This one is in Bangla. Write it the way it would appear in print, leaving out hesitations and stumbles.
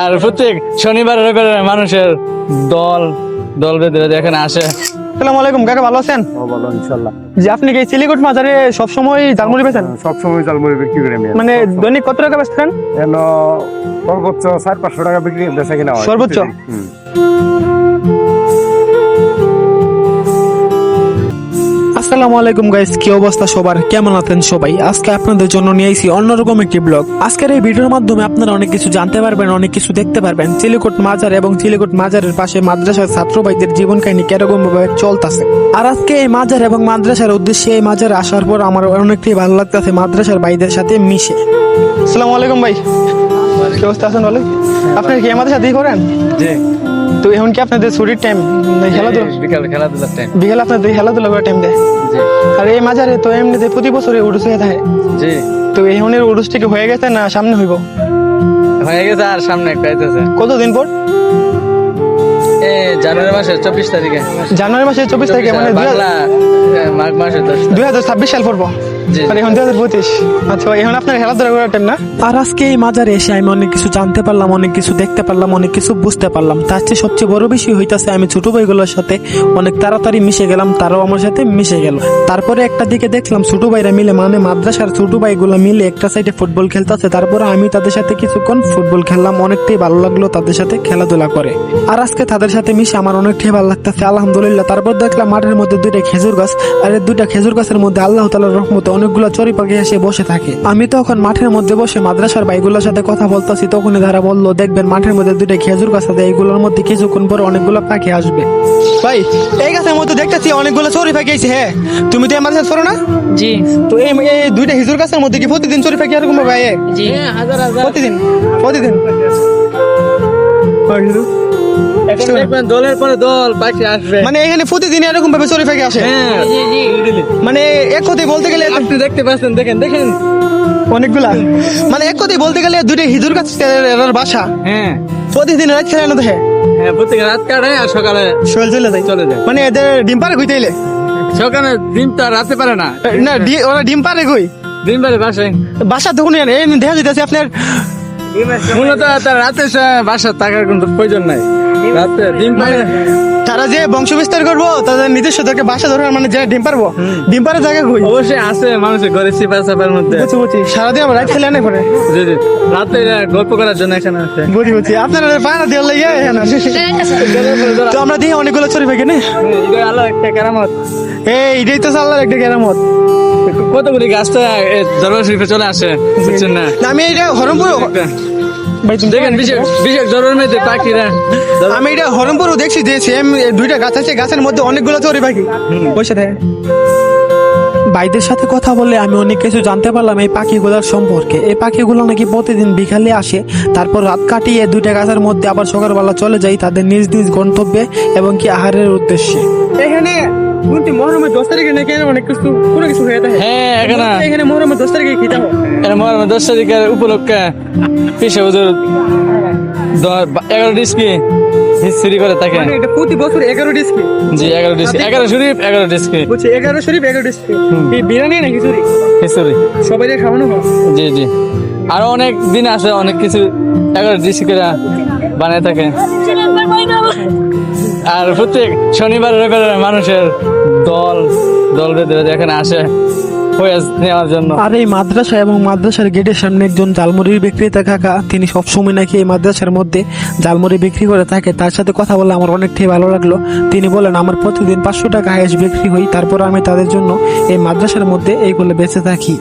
আর প্রত্যেক শনিবার রবিবার মানুষের দল দল বেঁধে এখানে আসে। আসসালামু আলাইকুম কাকা, ভালো আছেন? ভালো ইনশাল্লাহ। যে আপনি কি চিলিকোট বাজারে সবসময় জালমুড়ি বেচেন? সবসময় জালমুড়ি বিক্রি করি আমি। মানে দৈনিক কত টাকা বেচতেন? এলো সর্বোচ্চ 400-500 টাকা বিক্রি বেচা কিনা হয় সর্বোচ্চ? আসসালামু আলাইকুম গাইস, কি অবস্থা সবার, কেমন আছেন সবাই? আজকে আপনাদের জন্য নিয়ে এসেছি অন্যরকম একটি ব্লগ। আজকের এই ভিডিওর মাধ্যমে আপনারা অনেক কিছু জানতে পারবেন, অনেক কিছু দেখতে পারবেন। চিলিকোট মাজার এবং চিলিকোট মাজারের পাশে মাদ্রাসার ছাত্র ভাইদের জীবন কাহিনী কিরকম ভাবে চলতেছে। আর আজকে এই মাজার এবং মাদ্রাসার উদ্দেশ্যে এই মাজারে আসার পর আমার অনেকটাই ভালো লাগতেছে মাদ্রাসার ভাইদের সাথে মিশে। আসসালামু আলাইকুম ভাই, কি অবস্থা আছেন? ভালো। আপনারা কি আমাদের সাথেই করেন? জি। তো এখন কি আপনাদের ছুটির টাইম, খেলাধুলা? খেলাধুলার টাইম। বিকেল আপনাদের খেলাধুলা করার টাইম দেয়? জি আর এই মাজারে তো এমনিতে প্রতি বছরে উরুস হয়ে থাকে। জি। তো এই হনের উরুসটা কি হয়ে গেছে না সামনে হইব? হয়ে গেছে, আর সামনে একটা আইতেছে। কতদিন পর? জানুয়ারি মাসের 24 তারিখে। জানুয়ারি মাসের 24 তারিখে, মানে বাংলা মাঘ মাসের 10। 2026 সাল পড়বো। জি। আর এখন 2025। আচ্ছা, এখন আপনার খেলাধুলা করার টাইম না? আর আজকে এই মাজারে এসে আমি অনেক কিছু জানতে পারলাম, অনেক কিছু দেখতে পারলাম, অনেক কিছু বুঝতে পারলাম। তার চেয়ে সবচেয়ে বড় বিষয় হইতাছে আমি ছোট ভাইগুলোর সাথে অনেক তাড়াতাড়ি মিশে গেলাম, তারাও আমার সাথে মিশে গেল। তারপরে একটা দিকে দেখলাম ছোট ভাইরা মিলে, মানে মাদ্রাসার ছোট ভাইগুলো মিলে একটা সাইডে ফুটবল খেলতেছে। তারপরে আমি তাদের সাথে কিছুক্ষণ ফুটবল খেললাম, অনেকটাই ভালো লাগলো তাদের সাথে খেলাধুলা করে। আর আজকে তাদের সাথে মিশে আমার অনেকটাই ভালো লাগতেছে, আলহামদুলিল্লাহ। তারপর দেখলাম মাঠের মধ্যে দুইটা খেজুর গাছ, আর এই দুইটা খেজুর গাছের মধ্যে আল্লাহ তাআলার রহমতে অনেকগুলো চড়ুই পাখি এসে বসে থাকে। আমি তখন মাঠের মধ্যে বসে মাদ্রাসার ভাইগুলোর সাথে কথা বলতেছি, তখনই তারা বললো, দেখবেন মাঠের মধ্যে দুইটা খেজুর গাছ আছে, এইগুলোর মধ্যে কিছুক্ষণ পরে অনেকগুলো পাখি আসবে। ভাই, এই গাছের মধ্যে দেখতেছি অনেকগুলো চড়ুই পাখি আছে। হ্যাঁ, তুমি তো আমার সাথে ছোড়ো না? জি তো এই দুইটা খেজুর গাছের মধ্যে কি প্রতিদিন চড়ুই পাখি এরকম ভাই? জি হাজার হাজার প্রতিদিন প্রতিদিন এখন দেখবেন দলের পরে দল পাখি আসবে। মানে এখানে প্রতিদিন এরকম ভাবে চড়ুই পাখি আসে? হ্যাঁ, জি জি মানে এক কথায় বলতে গেলে আপনি দেখতে পাচ্ছেন, দেখেন দেখেন অনেকগুলা, মানে এক কথায় বলতে গেলে দুইটা হিজুর গাছ এর বাসা। হ্যাঁ প্রতিদিন রাত খেলে না দেখে হ্যাঁ, প্রত্যেক রাত কাটায় আর সকালে শোল চলে যায়। চলে যায়। মানে এদের ডিম পারে কইতে এলে সকালে ডিম তো আর রাতে পারে না। না, ওরা ডিম পারে কই? ডিম পারে বাসায়। বাসা তখন এই দেখা যেতেছে আপনার মূলত তার রাতে বাসা থাকার কোনো প্রয়োজন নাই, রাতে ডিম পারে। তারা যে বংশ বিস্তার করবো তাদের নিজস্ব তাকে বাসা ধরার, মানে যে ডিম পারবো, ডিম পারে জায়গা কই? অবশ্যই আছে মানুষের ঘরে চিপা চাপার মধ্যে। বুঝছি বুঝছি, সারাদিন আবার রাত খেলে আনে করে। জি জি, রাতে এরা গল্প করার জন্য এখানে আছে। বুঝি বুঝছি, আপনারা পায়রা দিয়ে লাগে তো আমরা দিয়ে অনেকগুলো চড়ি পাখি না। এটা আল্লাহর একটা কেরামত। এইটাই তো আল্লাহর একটা কেরামত। কতগুলি গাছটা দরবার শরীফে চলে আসে, বুঝছেন না? আমি এইটা হরমপুর ভাই, তুমি দেখেন বিশেষ বিশেষ দরবার মধ্যে পাখিরা। আমি এটা হরমপুরও দেখছি যে সেম দুইটা গাছ আছে, গাছের মধ্যে অনেকগুলো চড়ি পাখি বসে থাকে। ভাইদের সাথে কথা বলে আমি অনেক কিছু জানতে পারলাম এই পাখিগুলোর সম্পর্কে। এই পাখিগুলো নাকি প্রতিদিন বিকালে আসে, তারপর রাত কাটিয়ে দুইটা গাছের মধ্যে আবার সকালবেলা চলে যায় তাদের নিজ নিজ গন্তব্যে এবং কি আহারের উদ্দেশ্যে। এখানে মহরমের 10 তারিখে নাকি অনেক কিছু কোনো কিছু হয়ে থাকে। হ্যাঁ, এখানে মহরমের 10 তারিখে কি থাকে? মহরমের 10 তারিখের উপলক্ষে পিসে হুজুর 11 ডিস্কি হিস্ট্রি করে থাকে। মানে এটা প্রতি বছর 11 ডিস্কি? জি, 11 ডিস্কি, 11 শরীফ 11 ডিস্কি। বলছি 11 শরীফ 11 ডিস্কি। এই বিরিয়ানি নাকি চুরি হিস্ট্রি। সবাই খাওয়ানো হয়? জি জি, আরো অনেক দিন আছে, অনেক কিছু 11 ডিস্কি করে বানায় থাকে। আর প্রত্যেক শনিবার রবিবার মানুষের দল দল বেঁধে এখানে আসে ফয়েজ নেওয়ার জন্য। আর এই মাদ্রাসা এবং মাদ্রাসার গেটের সামনে একজন জালমুড়ির বিক্রেতা কাকা, তিনি সবসময় নাকি এই মাদ্রাসার মধ্যে জালমুড়ি বিক্রি করে থাকে। তার সাথে কথা বলে আমার অনেকটাই ভালো লাগলো। তিনি বলেন, আমার প্রতিদিন 500 টাকা হায়েস্ট বিক্রি হয়, তারপর আমি তাদের জন্য এই মাদ্রাসার মধ্যে এইগুলো বেঁচে থাকি।